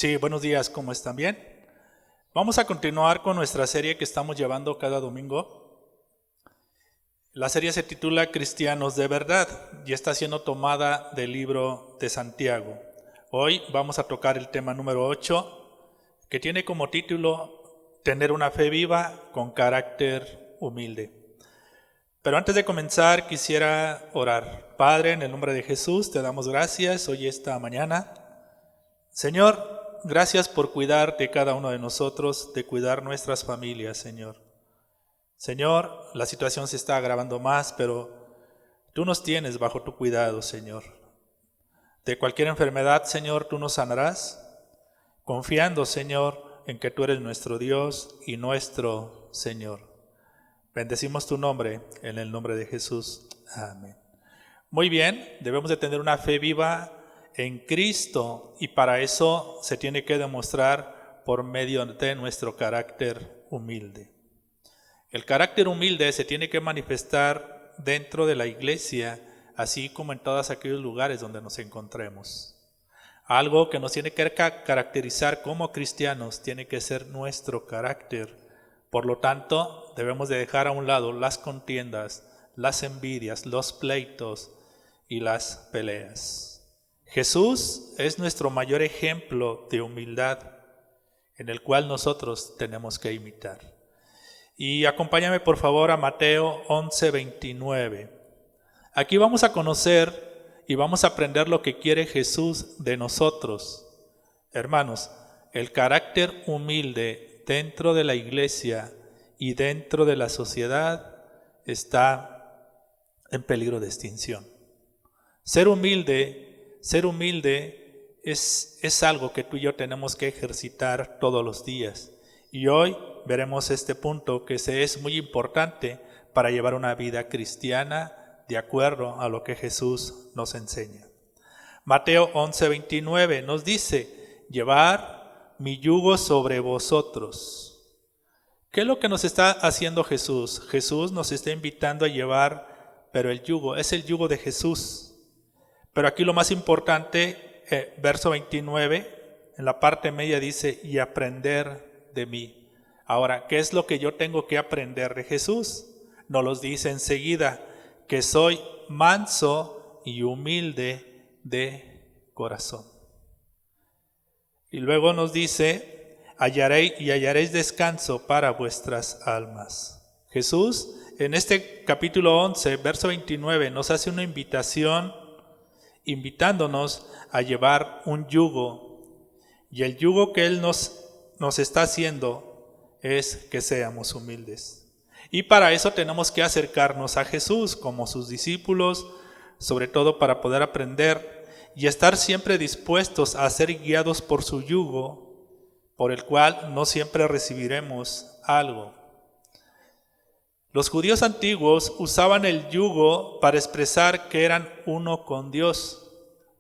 Sí, buenos días, ¿cómo están? ¿Bien? Vamos a continuar con nuestra serie que estamos llevando cada domingo. La serie se titula Cristianos de Verdad y está siendo tomada del libro de Santiago. Hoy vamos a tocar el tema número 8, que tiene como título Tener una fe viva con carácter humilde. Pero antes de comenzar quisiera orar. Padre, en el nombre de Jesús te damos gracias hoy esta mañana. Señor, gracias por cuidar de cada uno de nosotros, de cuidar nuestras familias, Señor. Señor, la situación se está agravando más, pero tú nos tienes bajo tu cuidado, Señor. De cualquier enfermedad, Señor, tú nos sanarás, confiando, Señor, en que tú eres nuestro Dios y nuestro Señor. Bendecimos tu nombre, en el nombre de Jesús. Amén. Muy bien, debemos de tener una fe viva en Cristo y para eso se tiene que demostrar por medio de nuestro carácter humilde. El carácter humilde se tiene que manifestar dentro de la iglesia, así como en todos aquellos lugares donde nos encontremos. Algo que nos tiene que caracterizar como cristianos tiene que ser nuestro carácter. Por lo tanto, debemos de dejar a un lado las contiendas, las envidias, los pleitos y las peleas. Jesús es nuestro mayor ejemplo de humildad en el cual nosotros tenemos que imitar. Y acompáñame por favor a Mateo 11:29. Aquí vamos a conocer y vamos a aprender lo que quiere Jesús de nosotros. Hermanos, el carácter humilde dentro de la iglesia y dentro de la sociedad está en peligro de extinción. Ser humilde es algo que tú y yo tenemos que ejercitar todos los días. Y hoy veremos este punto que es muy importante para llevar una vida cristiana de acuerdo a lo que Jesús nos enseña. Mateo 11:29 nos dice, llevar mi yugo sobre vosotros. ¿Qué es lo que nos está haciendo Jesús? Jesús nos está invitando a llevar, pero el yugo es el yugo de Jesús. Pero aquí lo más importante, verso 29, en la parte media dice, y aprender de mí. Ahora, ¿qué es lo que yo tengo que aprender de Jesús? Nos lo dice enseguida, que soy manso y humilde de corazón. Y luego nos dice, hallaréis descanso para vuestras almas. Jesús, en este capítulo 11, verso 29, nos hace una invitación, invitándonos a llevar un yugo, y el yugo que Él nos está haciendo es que seamos humildes. Y para eso tenemos que acercarnos a Jesús como sus discípulos, sobre todo para poder aprender y estar siempre dispuestos a ser guiados por su yugo, por el cual no siempre recibiremos algo. Los judíos antiguos usaban el yugo para expresar que eran uno con Dios.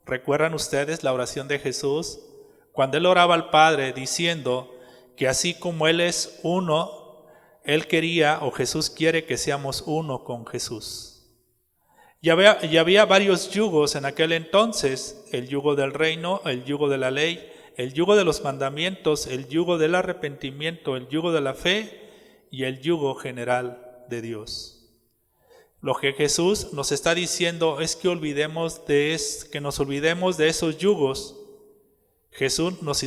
¿Recuerdan ustedes la oración de Jesús? Cuando Él oraba al Padre diciendo que así como Él es uno, Él quería o Jesús quiere que seamos uno con Jesús. Y había varios yugos en aquel entonces, el yugo del reino, el yugo de la ley, el yugo de los mandamientos, el yugo del arrepentimiento, el yugo de la fe y el yugo general de Dios. Lo que Jesús nos está diciendo es que nos olvidemos de esos yugos. Jesús nos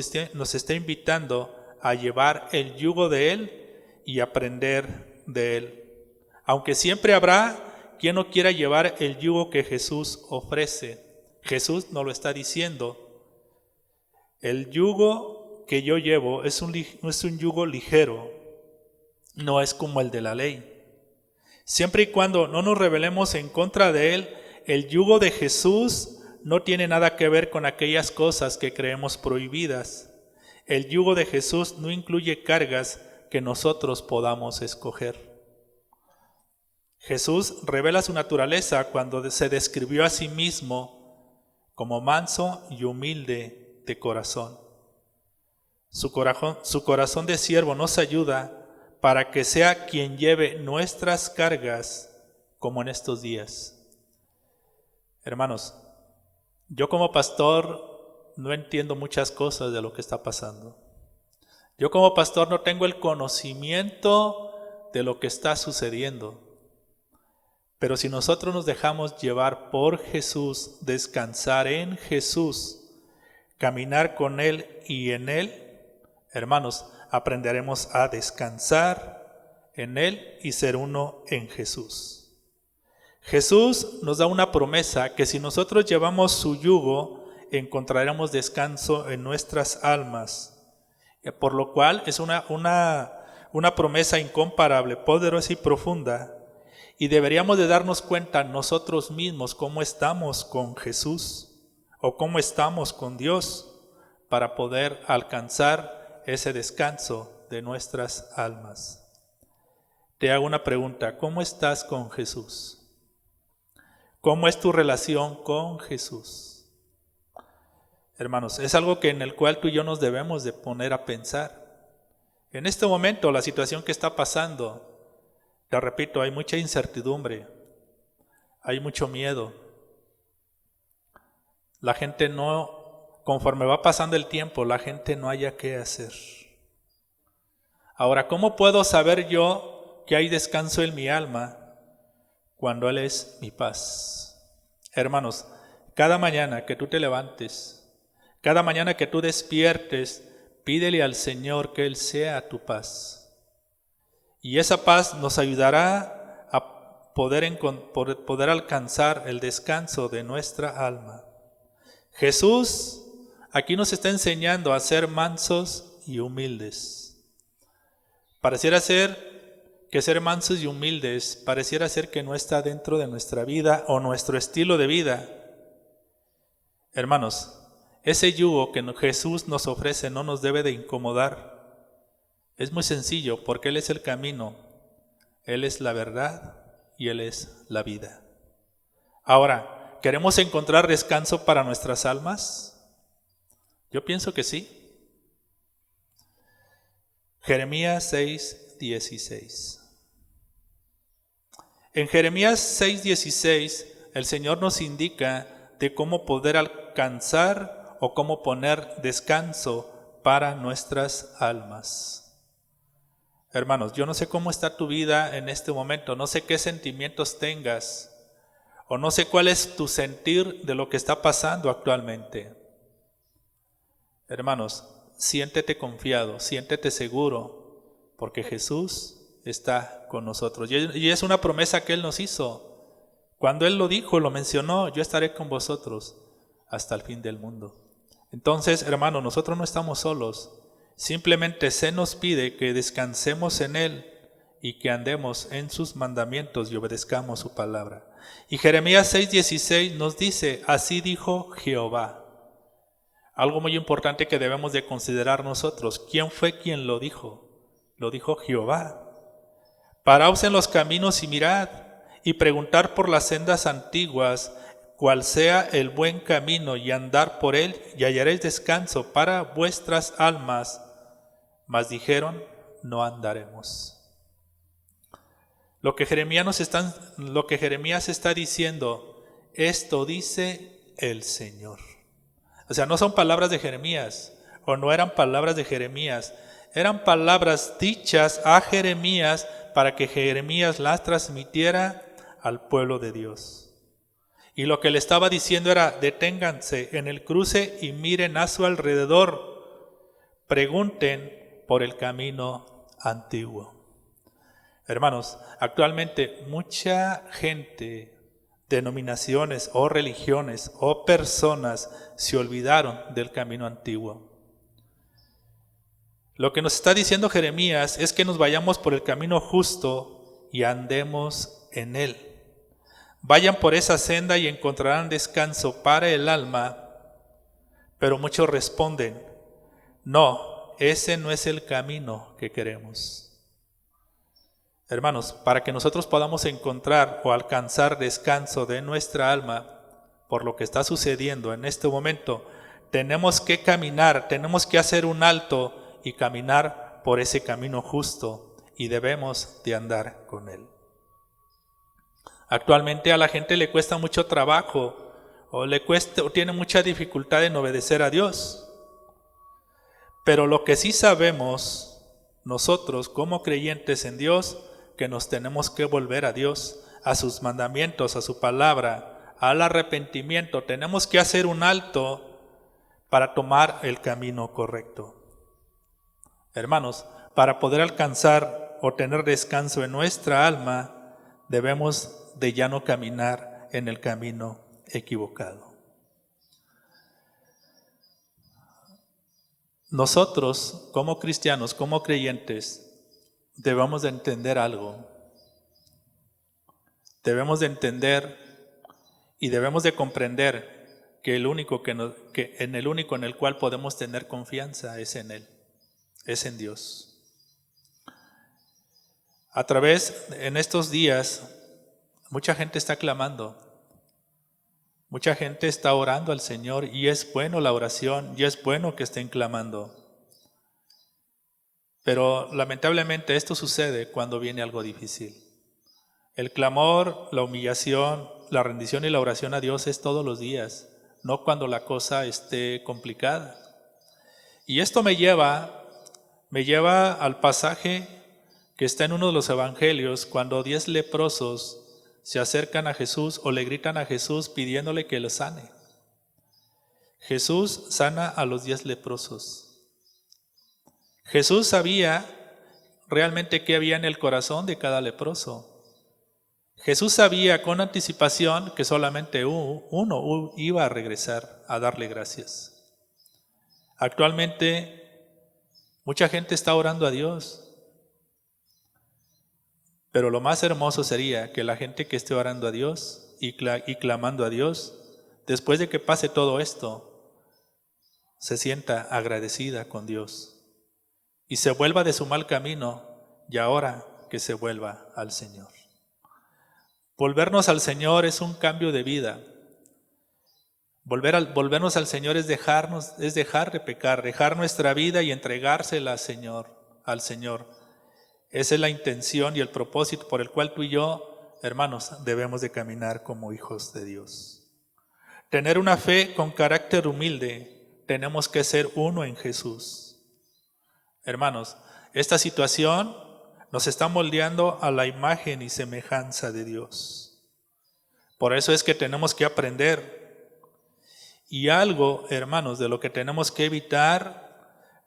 está invitando a llevar el yugo de Él y aprender de Él. Aunque siempre habrá quien no quiera llevar el yugo que Jesús ofrece. Jesús nos lo está diciendo. El yugo que yo llevo no es un yugo ligero, no es como el de la ley. Siempre y cuando no nos rebelemos en contra de Él, el yugo de Jesús no tiene nada que ver con aquellas cosas que creemos prohibidas. El yugo de Jesús no incluye cargas que nosotros podamos escoger. Jesús revela su naturaleza cuando se describió a sí mismo como manso y humilde de corazón. Su corazón de siervo nos ayuda para que sea quien lleve nuestras cargas como en estos días. Hermanos, yo como pastor no entiendo muchas cosas de lo que está pasando. Yo como pastor no tengo el conocimiento de lo que está sucediendo. Pero si nosotros nos dejamos llevar por Jesús, descansar en Jesús, caminar con Él y en Él, hermanos, aprenderemos a descansar en Él y ser uno en Jesús. Jesús nos da una promesa que si nosotros llevamos su yugo, encontraremos descanso en nuestras almas. Por lo cual es una promesa incomparable, poderosa y profunda. Y deberíamos de darnos cuenta nosotros mismos cómo estamos con Jesús o cómo estamos con Dios para poder alcanzar ese descanso de nuestras almas. Te hago una pregunta, ¿cómo estás con Jesús? ¿Cómo es tu relación con Jesús? Hermanos, es algo en el cual tú y yo nos debemos de poner a pensar. En este momento, la situación que está pasando, te repito, hay mucha incertidumbre, hay mucho miedo. La gente conforme va pasando el tiempo, la gente no haya qué hacer. Ahora, ¿cómo puedo saber yo que hay descanso en mi alma cuando Él es mi paz? Hermanos, cada mañana que tú te levantes, cada mañana que tú despiertes, pídele al Señor que Él sea tu paz. Y esa paz nos ayudará a poder alcanzar el descanso de nuestra alma. Jesús aquí nos está enseñando a ser mansos y humildes. Pareciera ser que ser mansos y humildes, pareciera ser que no está dentro de nuestra vida o nuestro estilo de vida. Hermanos, ese yugo que Jesús nos ofrece no nos debe de incomodar. Es muy sencillo, porque Él es el camino, Él es la verdad y Él es la vida. Ahora, ¿queremos encontrar descanso para nuestras almas? Yo pienso que sí. Jeremías 6:16. En Jeremías 6:16, el Señor nos indica de cómo poder alcanzar o cómo poner descanso para nuestras almas. Hermanos, yo no sé cómo está tu vida en este momento, no sé qué sentimientos tengas, o no sé cuál es tu sentir de lo que está pasando actualmente. Hermanos, siéntete confiado, siéntete seguro, porque Jesús está con nosotros. Y es una promesa que Él nos hizo. Cuando Él lo dijo, lo mencionó, yo estaré con vosotros hasta el fin del mundo. Entonces, hermanos, nosotros no estamos solos. Simplemente se nos pide que descansemos en Él y que andemos en sus mandamientos y obedezcamos su palabra. Y Jeremías 6:16 nos dice, así dijo Jehová. Algo muy importante que debemos de considerar nosotros. ¿Quién fue quien lo dijo? Lo dijo Jehová. Paraos en los caminos y mirad, y preguntar por las sendas antiguas, cuál sea el buen camino, y andar por él, y hallaréis descanso para vuestras almas. Mas dijeron, no andaremos. Lo que Jeremías está diciendo, esto dice el Señor. O sea, no son palabras de Jeremías, o no eran palabras de Jeremías, eran palabras dichas a Jeremías para que Jeremías las transmitiera al pueblo de Dios. Y lo que le estaba diciendo era, deténganse en el cruce y miren a su alrededor, pregunten por el camino antiguo. Hermanos, actualmente mucha gente, denominaciones o religiones o personas se olvidaron del camino antiguo. Lo que nos está diciendo Jeremías es que nos vayamos por el camino justo y andemos en él. Vayan por esa senda y encontrarán descanso para el alma, pero muchos responden, no, ese no es el camino que queremos. Hermanos, para que nosotros podamos encontrar o alcanzar descanso de nuestra alma por lo que está sucediendo en este momento, tenemos que caminar, tenemos que hacer un alto y caminar por ese camino justo, y debemos de andar con él. Actualmente a la gente le cuesta mucho trabajo o le cuesta o tiene mucha dificultad en obedecer a Dios. Pero lo que sí sabemos nosotros como creyentes en Dios, que nos tenemos que volver a Dios, a sus mandamientos, a su palabra, al arrepentimiento. Tenemos que hacer un alto para tomar el camino correcto. Hermanos, para poder alcanzar o tener descanso en nuestra alma, debemos de ya no caminar en el camino equivocado. Nosotros, como cristianos, como creyentes, debemos de entender algo. Debemos de entender y debemos de comprender que el único en el cual podemos tener confianza es en Él, es en Dios. En estos días, mucha gente está clamando, mucha gente está orando al Señor, y es bueno la oración, y es bueno que estén clamando. Pero lamentablemente esto sucede cuando viene algo difícil. El clamor, la humillación, la rendición y la oración a Dios es todos los días, no cuando la cosa esté complicada. Y esto me lleva al pasaje que está en uno de los evangelios, cuando 10 leprosos se acercan a Jesús o le gritan a Jesús pidiéndole que los sane. Jesús sana a los 10 leprosos. Jesús sabía realmente qué había en el corazón de cada leproso. Jesús sabía con anticipación que solamente uno iba a regresar a darle gracias. Actualmente, mucha gente está orando a Dios. Pero lo más hermoso sería que la gente que esté orando a Dios y clamando a Dios, después de que pase todo esto, se sienta agradecida con Dios y se vuelva de su mal camino, y ahora que se vuelva al Señor. Volvernos al Señor es un cambio de vida. Volvernos al Señor es dejar de pecar, dejar nuestra vida y entregársela al Señor. Esa es la intención y el propósito por el cual tú y yo, hermanos, debemos de caminar como hijos de Dios. Tener una fe con carácter humilde, tenemos que ser uno en Jesús. Hermanos, esta situación nos está moldeando a la imagen y semejanza de Dios. Por eso es que tenemos que aprender. Y algo, hermanos, de lo que tenemos que evitar,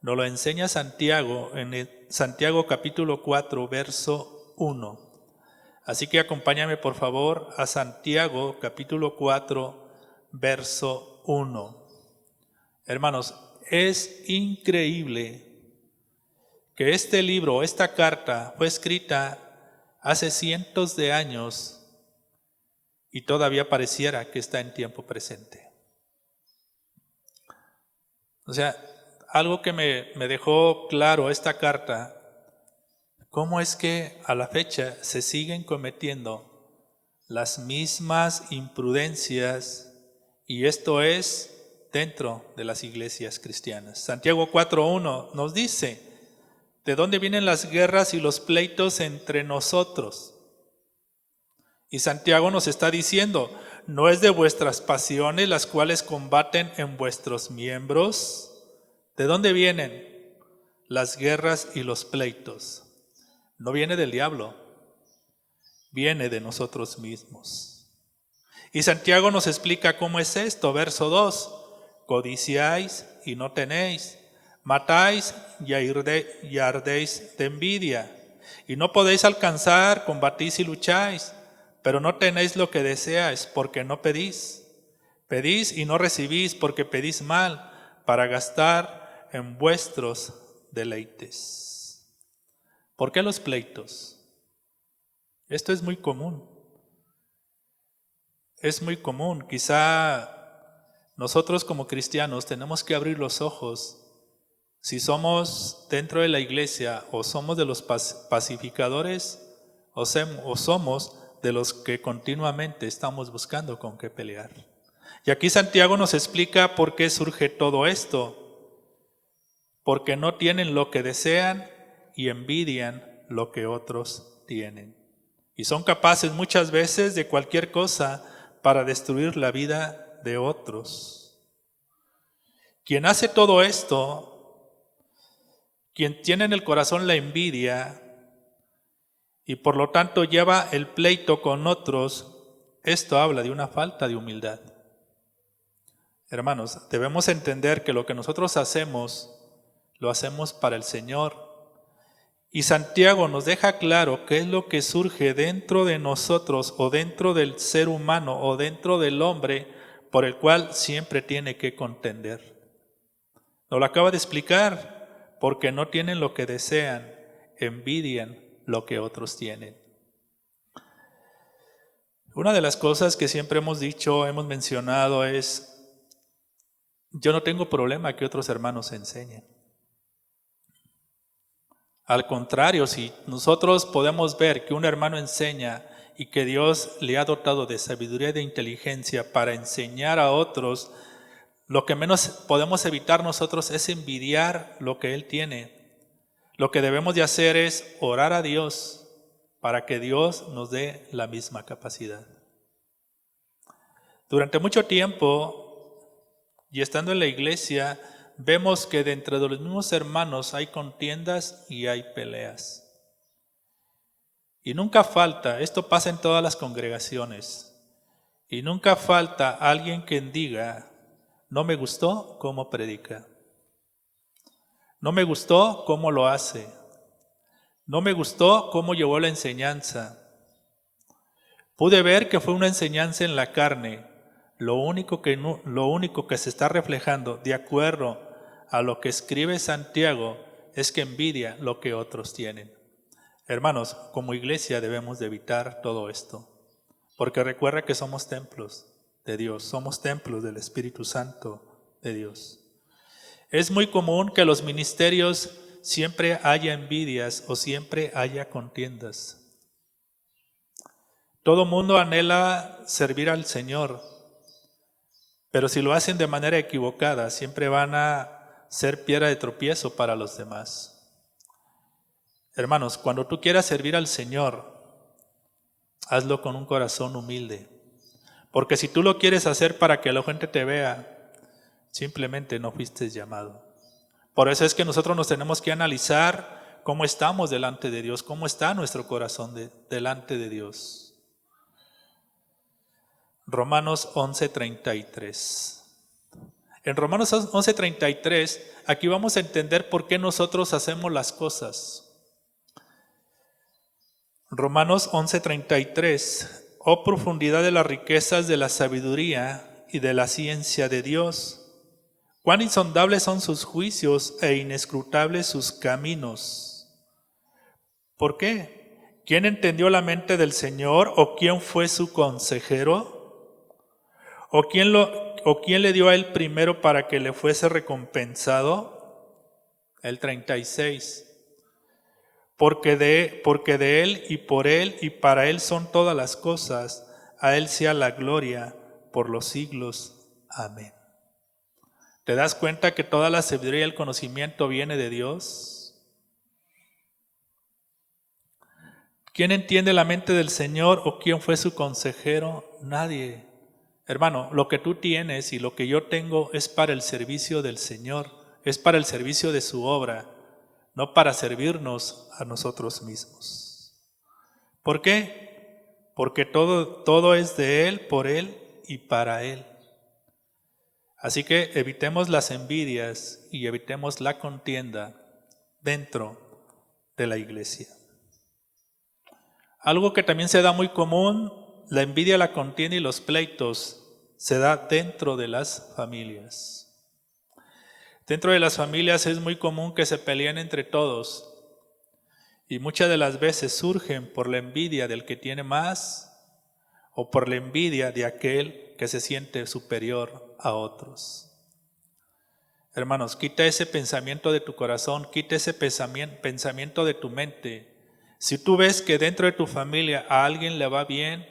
nos lo enseña Santiago en Santiago capítulo 4, verso 1. Así que acompáñame por favor a Santiago capítulo 4, verso 1. Hermanos, es increíble que este libro, esta carta, fue escrita hace cientos de años y todavía pareciera que está en tiempo presente. O sea, algo que me dejó claro esta carta, cómo es que a la fecha se siguen cometiendo las mismas imprudencias, y esto es dentro de las iglesias cristianas. Santiago 4:1 nos dice: ¿de dónde vienen las guerras y los pleitos entre nosotros? Y Santiago nos está diciendo: ¿no es de vuestras pasiones las cuales combaten en vuestros miembros? ¿De dónde vienen las guerras y los pleitos? No viene del diablo, viene de nosotros mismos. Y Santiago nos explica cómo es esto, verso 2. Codiciáis y no tenéis, matáis y ardéis de envidia, y no podéis alcanzar, combatís y lucháis, pero no tenéis lo que deseáis, porque no pedís. Pedís y no recibís, porque pedís mal, para gastar en vuestros deleites. ¿Por qué los pleitos? Esto es muy común. Es muy común. Quizá nosotros como cristianos tenemos que abrir los ojos. Si somos dentro de la iglesia, o somos de los pacificadores, o somos de los que continuamente estamos buscando con qué pelear. Y aquí Santiago nos explica por qué surge todo esto. Porque no tienen lo que desean y envidian lo que otros tienen. Y son capaces muchas veces de cualquier cosa para destruir la vida de otros. Quien hace todo esto, quien tiene en el corazón la envidia y por lo tanto lleva el pleito con otros, esto habla de una falta de humildad. Hermanos, debemos entender que lo que nosotros hacemos, lo hacemos para el Señor. Y Santiago nos deja claro qué es lo que surge dentro de nosotros o dentro del ser humano o dentro del hombre por el cual siempre tiene que contender. Nos lo acaba de explicar, porque no tienen lo que desean, envidian lo que otros tienen. Una de las cosas que siempre hemos dicho, hemos mencionado es, yo no tengo problema que otros hermanos enseñen. Al contrario, si nosotros podemos ver que un hermano enseña y que Dios le ha dotado de sabiduría y de inteligencia para enseñar a otros, lo que menos podemos evitar nosotros es envidiar lo que él tiene. Lo que debemos de hacer es orar a Dios para que Dios nos dé la misma capacidad. Durante mucho tiempo, y estando en la iglesia, vemos que dentro de los mismos hermanos hay contiendas y hay peleas. Y nunca falta, esto pasa en todas las congregaciones, y nunca falta alguien que diga, no me gustó cómo predica, no me gustó cómo lo hace, no me gustó cómo llevó la enseñanza. Pude ver que fue una enseñanza en la carne. Lo único que se está reflejando de acuerdo a lo que escribe Santiago es que envidia lo que otros tienen. Hermanos, como iglesia debemos de evitar todo esto, porque recuerda que somos templos de Dios, somos templos del Espíritu Santo de Dios. Es muy común que los ministerios siempre haya envidias o siempre haya contiendas. Todo mundo anhela servir al Señor, pero si lo hacen de manera equivocada, siempre van a ser piedra de tropiezo para los demás. Hermanos, cuando tú quieras servir al Señor, hazlo con un corazón humilde. Porque si tú lo quieres hacer para que la gente te vea, simplemente no fuiste llamado. Por eso es que nosotros nos tenemos que analizar cómo estamos delante de Dios, cómo está nuestro corazón delante de Dios. Romanos 11:33. En Romanos 11:33, aquí vamos a entender por qué nosotros hacemos las cosas. Romanos 11:33. Oh profundidad de las riquezas de la sabiduría y de la ciencia de Dios. Cuán insondables son sus juicios e inescrutables sus caminos. ¿Por qué? ¿Quién entendió la mente del Señor o quién fue su consejero? ¿O quién le dio a él primero para que le fuese recompensado? El 36. Porque de él y por él y para él son todas las cosas, a él sea la gloria por los siglos. Amén. ¿Te das cuenta que toda la sabiduría y el conocimiento viene de Dios? ¿Quién entiende la mente del Señor o quién fue su consejero? Nadie. Hermano, lo que tú tienes y lo que yo tengo es para el servicio del Señor, es para el servicio de su obra, no para servirnos a nosotros mismos. ¿Por qué? Porque todo es de Él, por Él y para Él. Así que evitemos las envidias y evitemos la contienda dentro de la iglesia. Algo que también se da muy común, la envidia, la contienda y los pleitos, se da dentro de las familias. Dentro de las familias es muy común que se peleen entre todos y muchas de las veces surgen por la envidia del que tiene más o por la envidia de aquel que se siente superior a otros. Hermanos, quita ese pensamiento de tu corazón, quita ese pensamiento de tu mente. Si tú ves que dentro de tu familia a alguien le va bien,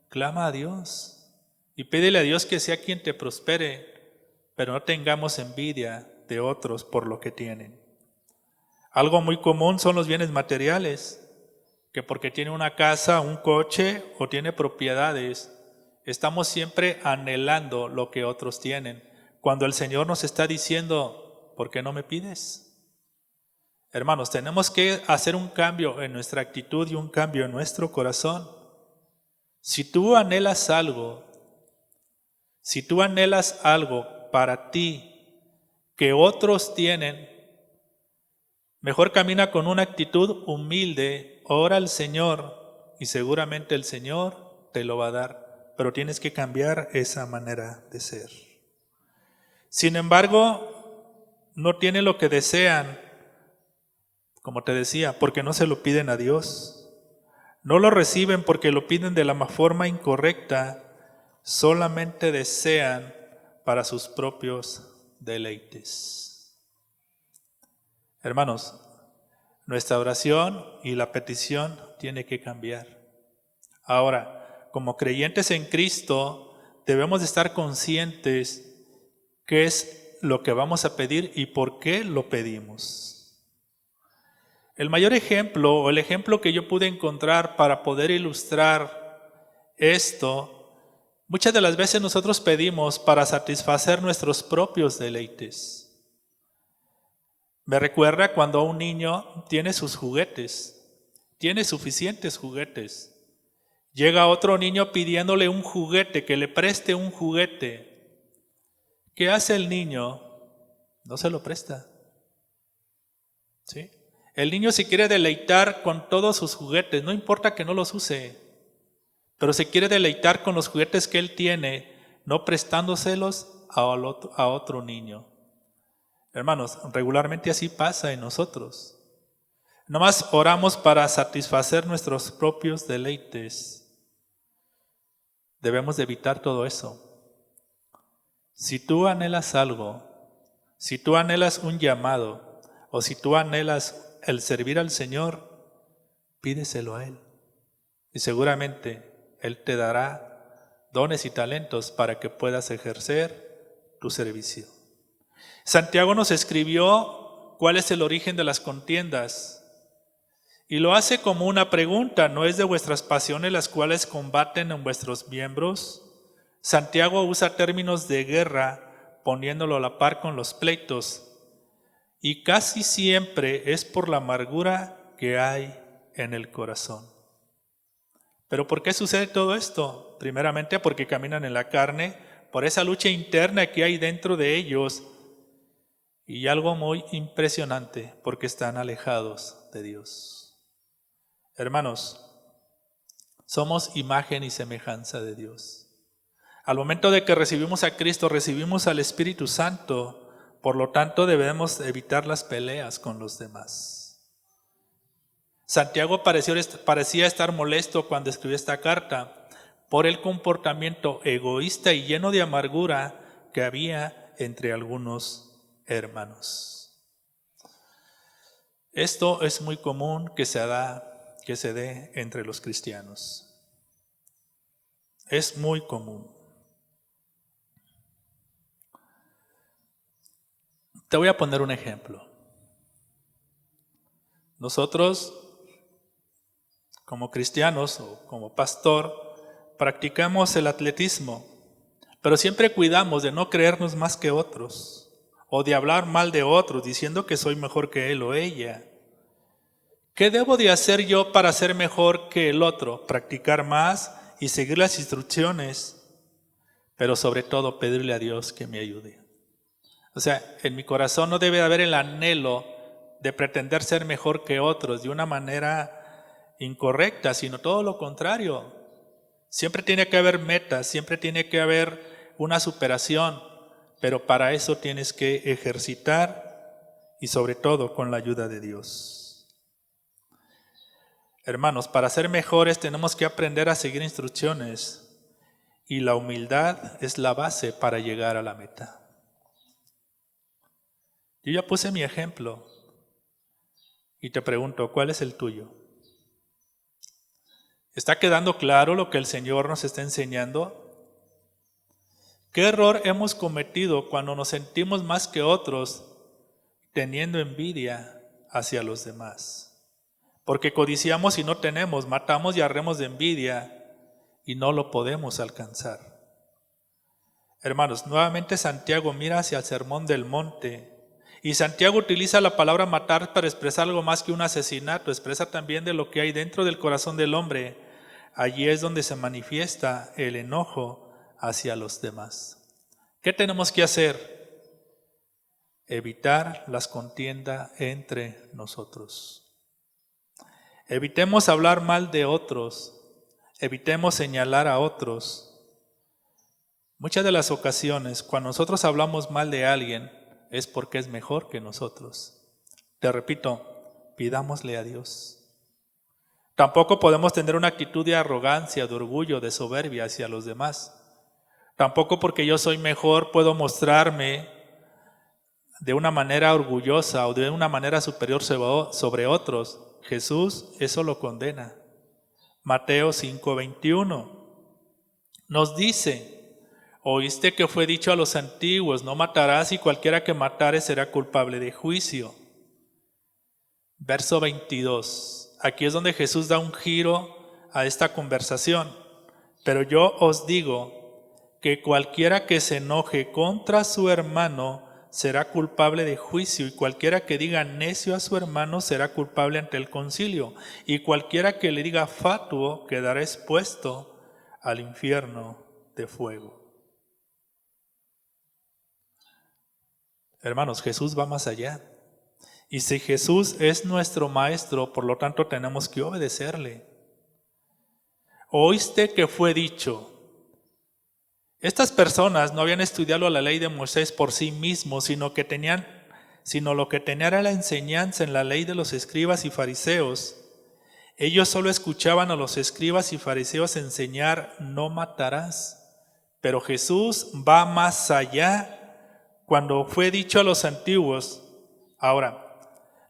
clama a Dios y pídele a Dios que sea quien te prospere, pero no tengamos envidia de otros por lo que tienen. Algo muy común son los bienes materiales, que porque tiene una casa, un coche o tiene propiedades, Estamos siempre anhelando lo que otros tienen, cuando el Señor nos está diciendo, ¿por qué no me pides? Hermanos, tenemos que hacer un cambio en nuestra actitud y un cambio en nuestro corazón. Si tú anhelas algo para ti que otros tienen, mejor camina con una actitud humilde, ora al Señor y seguramente el Señor te lo va a dar, pero tienes que cambiar esa manera de ser. Sin embargo, no tienen lo que desean, como te decía, porque no se lo piden a Dios. No lo reciben porque lo piden de la forma incorrecta, solamente desean para sus propios deleites. Hermanos, nuestra oración y la petición tiene que cambiar. Ahora, como creyentes en Cristo, debemos de estar conscientes qué es lo que vamos a pedir y por qué lo pedimos. El mayor ejemplo, o el ejemplo que yo pude encontrar para poder ilustrar esto, muchas de las veces nosotros pedimos para satisfacer nuestros propios deleites. Me recuerda cuando un niño tiene sus juguetes, tiene suficientes juguetes. Llega otro niño pidiéndole un juguete, que le preste un juguete. ¿Qué hace el niño? No se lo presta. ¿Sí? El niño se quiere deleitar con todos sus juguetes, no importa que no los use, pero se quiere deleitar con los juguetes que él tiene, no prestándoselos a otro niño. Hermanos, regularmente así pasa en nosotros. Nomás oramos para satisfacer nuestros propios deleites. Debemos de evitar todo eso. Si tú anhelas algo, si tú anhelas un llamado, o si tú anhelas el servir al Señor, pídeselo a Él. Y seguramente Él te dará dones y talentos para que puedas ejercer tu servicio. Santiago nos escribió cuál es el origen de las contiendas. Y lo hace como una pregunta, ¿no es de vuestras pasiones las cuales combaten en vuestros miembros? Santiago usa términos de guerra, poniéndolo a la par con los pleitos. Y casi siempre es por la amargura que hay en el corazón. ¿Pero por qué sucede todo esto? Primeramente porque caminan en la carne, por esa lucha interna que hay dentro de ellos. Y algo muy impresionante, porque están alejados de Dios. Hermanos, somos imagen y semejanza de Dios. Al momento de que recibimos a Cristo, recibimos al Espíritu Santo. Por lo tanto, debemos evitar las peleas con los demás. Santiago parecía estar molesto cuando escribió esta carta por el comportamiento egoísta y lleno de amargura que había entre algunos hermanos. Esto es muy común que se dé entre los cristianos. Es muy común. Te voy a poner un ejemplo. Nosotros, como cristianos o como pastor, practicamos el atletismo, pero siempre cuidamos de no creernos más que otros o de hablar mal de otros diciendo que soy mejor que él o ella. ¿Qué debo de hacer yo para ser mejor que el otro? Practicar más y seguir las instrucciones, pero sobre todo pedirle a Dios que me ayude. O sea, en mi corazón no debe haber el anhelo de pretender ser mejor que otros de una manera incorrecta, sino todo lo contrario. Siempre tiene que haber metas, siempre tiene que haber una superación, pero para eso tienes que ejercitar y sobre todo con la ayuda de Dios. Hermanos, para ser mejores tenemos que aprender a seguir instrucciones y la humildad es la base para llegar a la meta. Yo ya puse mi ejemplo y te pregunto, ¿cuál es el tuyo? ¿Está quedando claro lo que el Señor nos está enseñando? ¿Qué error hemos cometido cuando nos sentimos más que otros teniendo envidia hacia los demás? Porque codiciamos y no tenemos, matamos y arremos de envidia y no lo podemos alcanzar. Hermanos, nuevamente Santiago mira hacia el Sermón del Monte, y Santiago utiliza la palabra matar para expresar algo más que un asesinato, expresa también de lo que hay dentro del corazón del hombre. Allí es donde se manifiesta el enojo hacia los demás. ¿Qué tenemos que hacer? Evitar las contiendas entre nosotros. Evitemos hablar mal de otros, evitemos señalar a otros. Muchas de las ocasiones, cuando nosotros hablamos mal de alguien, es porque es mejor que nosotros. Te repito, pidámosle a Dios. Tampoco podemos tener una actitud de arrogancia, de orgullo, de soberbia hacia los demás. Tampoco porque yo soy mejor puedo mostrarme de una manera orgullosa o de una manera superior sobre otros. Jesús eso lo condena. Mateo 5:21 nos dice: oíste que fue dicho a los antiguos, no matarás, y cualquiera que matare será culpable de juicio. Verso 22. Aquí es donde Jesús da un giro a esta conversación. Pero yo os digo que cualquiera que se enoje contra su hermano será culpable de juicio, y cualquiera que diga necio a su hermano será culpable ante el concilio, y cualquiera que le diga fatuo quedará expuesto al infierno de fuego. Hermanos, Jesús va más allá. Y si Jesús es nuestro maestro, por lo tanto tenemos que obedecerle. Oíste que fue dicho. Estas personas no habían estudiado la ley de Moisés por sí mismos, sino lo que tenían era la enseñanza en la ley de los escribas y fariseos. Ellos solo escuchaban a los escribas y fariseos enseñar: no matarás. Pero Jesús va más allá. Cuando fue dicho a los antiguos, ahora,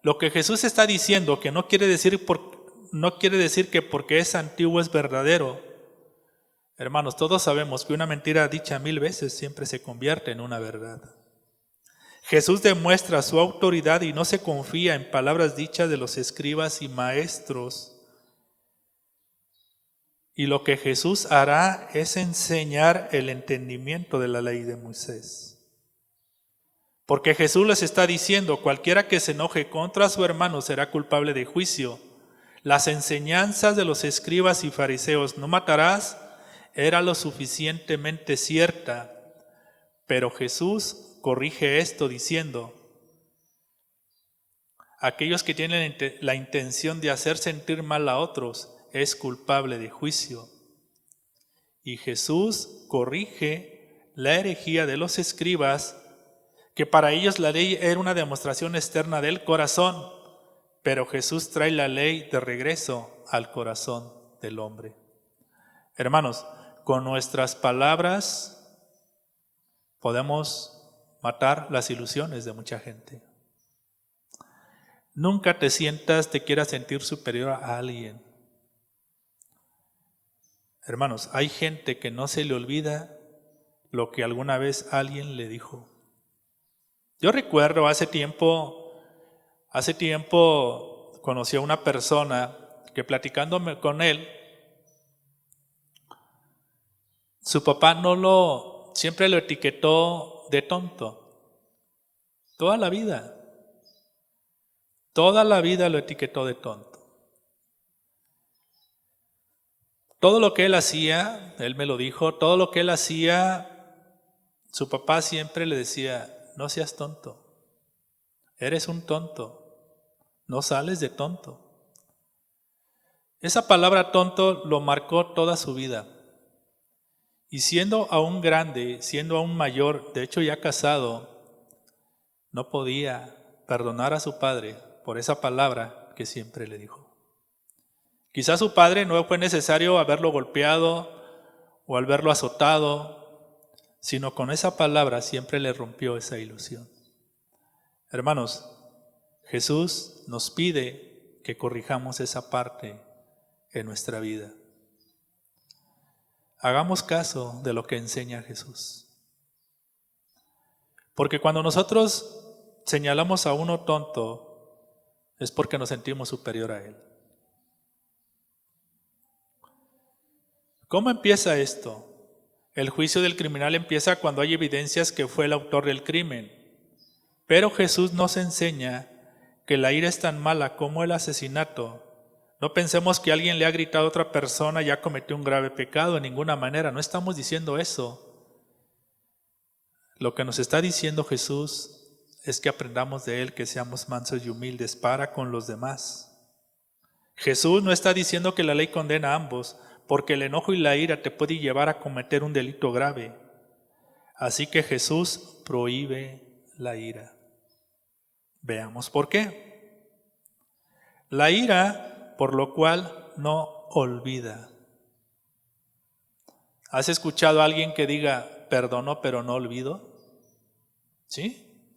lo que Jesús está diciendo, que no quiere decir que porque es antiguo es verdadero. Hermanos, todos sabemos que una mentira dicha 1000 veces siempre se convierte en una verdad. Jesús demuestra su autoridad y no se confía en palabras dichas de los escribas y maestros. Y lo que Jesús hará es enseñar el entendimiento de la ley de Moisés. Porque Jesús les está diciendo: cualquiera que se enoje contra su hermano será culpable de juicio. Las enseñanzas de los escribas y fariseos, no matarás, era lo suficientemente cierta. Pero Jesús corrige esto diciendo: aquellos que tienen la intención de hacer sentir mal a otros es culpable de juicio. Y Jesús corrige la herejía de los escribas, que para ellos la ley era una demostración externa del corazón, pero Jesús trae la ley de regreso al corazón del hombre. Hermanos, con nuestras palabras podemos matar las ilusiones de mucha gente. Nunca te quieras sentir superior a alguien. Hermanos, hay gente que no se le olvida lo que alguna vez alguien le dijo. Yo recuerdo hace tiempo conocí a una persona que, platicándome con él, su papá siempre lo etiquetó de tonto. Toda la vida lo etiquetó de tonto. Todo lo que él hacía, él me lo dijo, todo lo que él hacía, su papá siempre le decía: no seas tonto, eres un tonto, no sales de tonto. Esa palabra tonto lo marcó toda su vida. Y siendo aún grande, siendo aún mayor, de hecho ya casado, no podía perdonar a su padre por esa palabra que siempre le dijo. Quizás su padre no fue necesario haberlo golpeado o haberlo azotado, sino con esa palabra siempre le rompió esa ilusión. Hermanos, Jesús nos pide que corrijamos esa parte en nuestra vida. Hagamos caso de lo que enseña Jesús. Porque cuando nosotros señalamos a uno tonto, es porque nos sentimos superior a él. ¿Cómo empieza esto? El juicio del criminal empieza cuando hay evidencias que fue el autor del crimen. Pero Jesús nos enseña que la ira es tan mala como el asesinato. No pensemos que alguien le ha gritado a otra persona y ya cometió un grave pecado, de ninguna manera. No estamos diciendo eso. Lo que nos está diciendo Jesús es que aprendamos de Él, que seamos mansos y humildes para con los demás. Jesús no está diciendo que la ley condena a ambos, porque el enojo y la ira te pueden llevar a cometer un delito grave. Así que Jesús prohíbe la ira. Veamos por qué. La ira, por lo cual no olvida. ¿Has escuchado a alguien que diga, perdono pero no olvido? ¿Sí?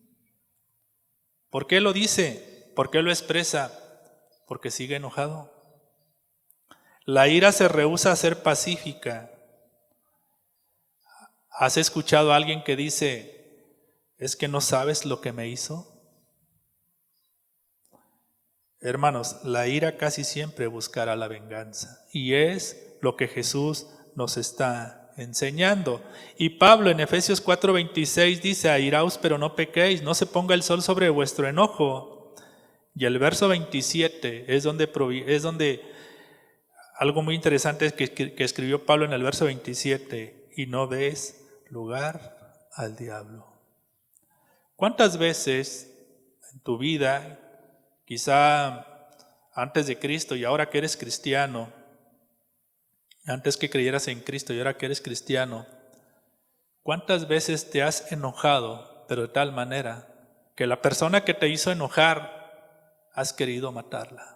¿Por qué lo dice? ¿Por qué lo expresa? Porque sigue enojado. La ira se rehúsa a ser pacífica. ¿Has escuchado a alguien que dice, es que no sabes lo que me hizo? Hermanos, la ira casi siempre buscará la venganza. Y es lo que Jesús nos está enseñando. Y Pablo en Efesios 4:26 dice, airaos pero no pequéis, no se ponga el sol sobre vuestro enojo. Y el verso 27 es donde algo muy interesante que escribió Pablo en el verso 27, y no des lugar al diablo. ¿Cuántas veces en tu vida, quizá antes de Cristo y ahora que eres cristiano, antes que creyeras en Cristo y ahora que eres cristiano, cuántas veces te has enojado, pero de tal manera que la persona que te hizo enojar has querido matarla?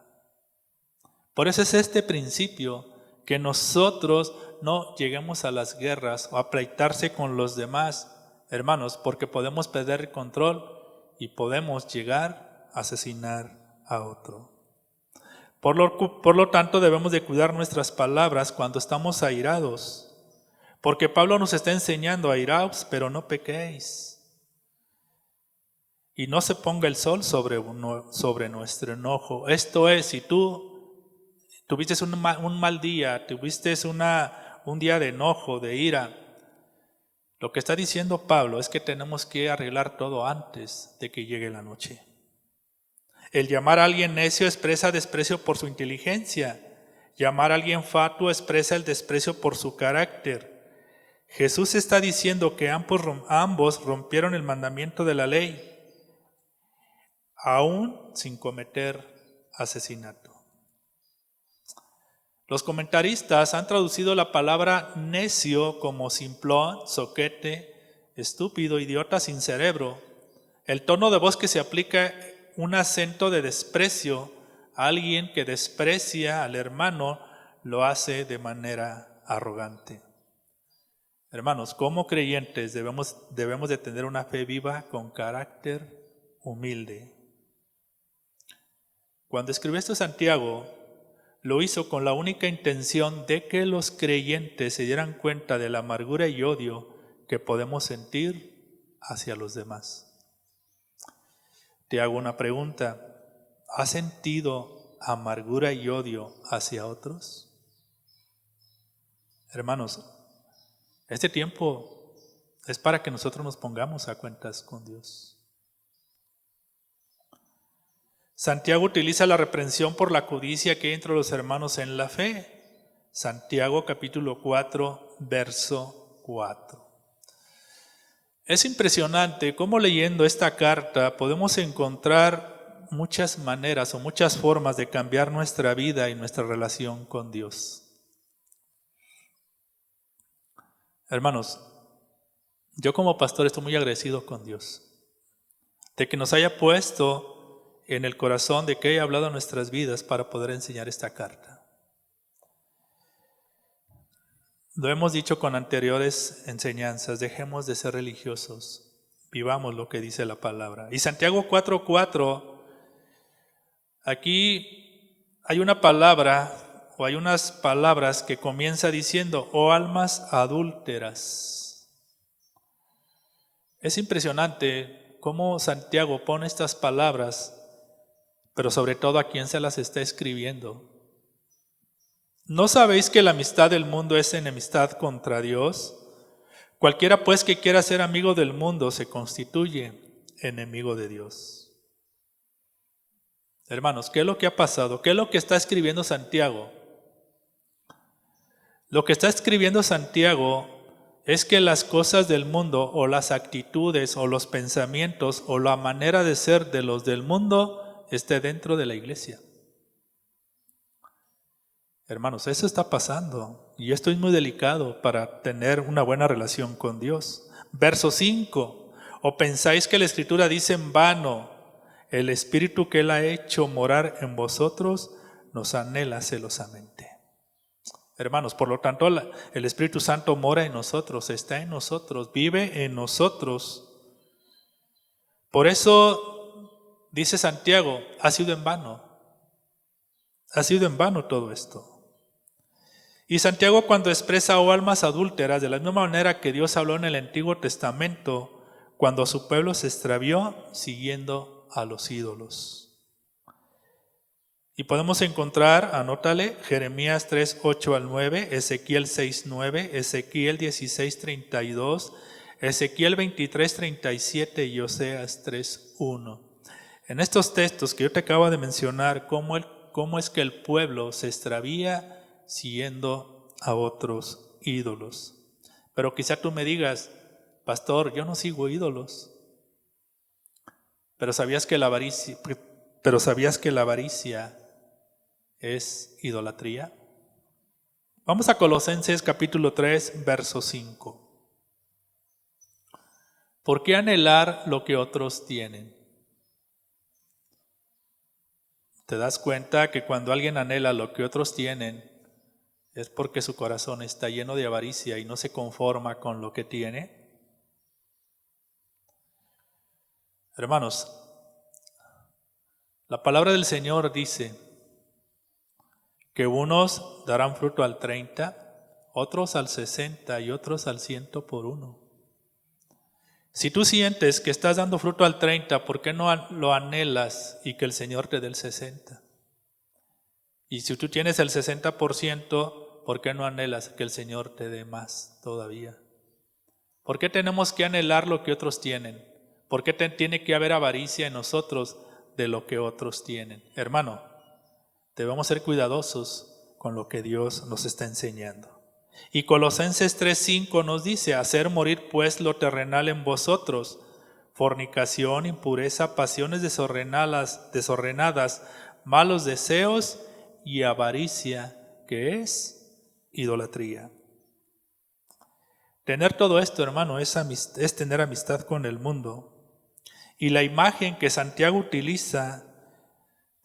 Por eso es este principio, que nosotros no lleguemos a las guerras o a pleitarse con los demás, hermanos, porque podemos perder el control y podemos llegar a asesinar a otro. Por lo tanto, debemos de cuidar nuestras palabras cuando estamos airados, porque Pablo nos está enseñando, airaos, pero no pequéis. Y no se ponga el sol sobre nuestro enojo. Esto es, si tú tuviste un mal día, tuviste un día de enojo, de ira, lo que está diciendo Pablo es que tenemos que arreglar todo antes de que llegue la noche. El llamar a alguien necio expresa desprecio por su inteligencia. Llamar a alguien fatuo expresa el desprecio por su carácter. Jesús está diciendo que ambos rompieron el mandamiento de la ley, aún sin cometer asesinato. Los comentaristas han traducido la palabra necio como simplón, zoquete, estúpido, idiota sin cerebro. El tono de voz que se aplica un acento de desprecio a alguien que desprecia al hermano lo hace de manera arrogante. Hermanos, como creyentes debemos de tener una fe viva con carácter humilde. Cuando escribió esto Santiago, lo hizo con la única intención de que los creyentes se dieran cuenta de la amargura y odio que podemos sentir hacia los demás. Te hago una pregunta. ¿Has sentido amargura y odio hacia otros? Hermanos, este tiempo es para que nosotros nos pongamos a cuentas con Dios. Santiago utiliza la reprensión por la codicia que hay entre los hermanos en la fe. Santiago capítulo 4, verso 4. Es impresionante cómo leyendo esta carta podemos encontrar muchas maneras o muchas formas de cambiar nuestra vida y nuestra relación con Dios. Hermanos, yo como pastor estoy muy agradecido con Dios de que nos haya puesto en el corazón, de que haya hablado a nuestras vidas para poder enseñar esta carta. Lo hemos dicho con anteriores enseñanzas, dejemos de ser religiosos, vivamos lo que dice la palabra. Y Santiago 4:4, aquí hay una palabra o hay unas palabras que comienza diciendo, oh almas adúlteras. Es impresionante cómo Santiago pone estas palabras, pero sobre todo a quién se las está escribiendo. ¿No sabéis que la amistad del mundo es enemistad contra Dios? Cualquiera pues que quiera ser amigo del mundo se constituye enemigo de Dios. Hermanos, ¿qué es lo que ha pasado? ¿Qué es lo que está escribiendo Santiago? Lo que está escribiendo Santiago es que las cosas del mundo o las actitudes o los pensamientos o la manera de ser de los del mundo esté dentro de la iglesia. Hermanos, eso está pasando y esto es muy delicado para tener una buena relación con Dios. Verso 5, ¿o pensáis que la Escritura dice en vano, el Espíritu que Él ha hecho morar en vosotros nos anhela celosamente? Hermanos, por lo tanto, el Espíritu Santo mora en nosotros, está en nosotros, vive en nosotros. Por eso, dice Santiago, ha sido en vano todo esto. Y Santiago cuando expresa "oh almas adúlteras", de la misma manera que Dios habló en el Antiguo Testamento, cuando su pueblo se extravió siguiendo a los ídolos. Y podemos encontrar, anótale, Jeremías 3, 8 al 9, Ezequiel 6, 9, Ezequiel 16, 32, Ezequiel 23, 37 y Oseas 3, 1. En estos textos que yo te acabo de mencionar, cómo es que el pueblo se extravía siguiendo a otros ídolos. Pero quizá tú me digas, pastor, yo no sigo ídolos. Pero ¿sabías que la avaricia es idolatría? Vamos a Colosenses capítulo 3, verso 5. ¿Por qué anhelar lo que otros tienen? ¿Te das cuenta que cuando alguien anhela lo que otros tienen, es porque su corazón está lleno de avaricia y no se conforma con lo que tiene? Hermanos, la palabra del Señor dice que unos darán fruto al 30, otros al 60 y otros al 100 por uno. Si tú sientes que estás dando fruto al 30, ¿por qué no lo anhelas y que el Señor te dé el 60? Y si tú tienes el 60%, ¿por qué no anhelas que el Señor te dé más todavía? ¿Por qué tenemos que anhelar lo que otros tienen? ¿Por qué tiene que haber avaricia en nosotros de lo que otros tienen? Hermano, debemos ser cuidadosos con lo que Dios nos está enseñando. Y Colosenses 3:5 nos dice, hacer morir pues lo terrenal en vosotros, fornicación, impureza, pasiones desordenadas, malos deseos y avaricia, que es idolatría. Tener todo esto, hermano, es tener amistad con el mundo. Y la imagen que Santiago utiliza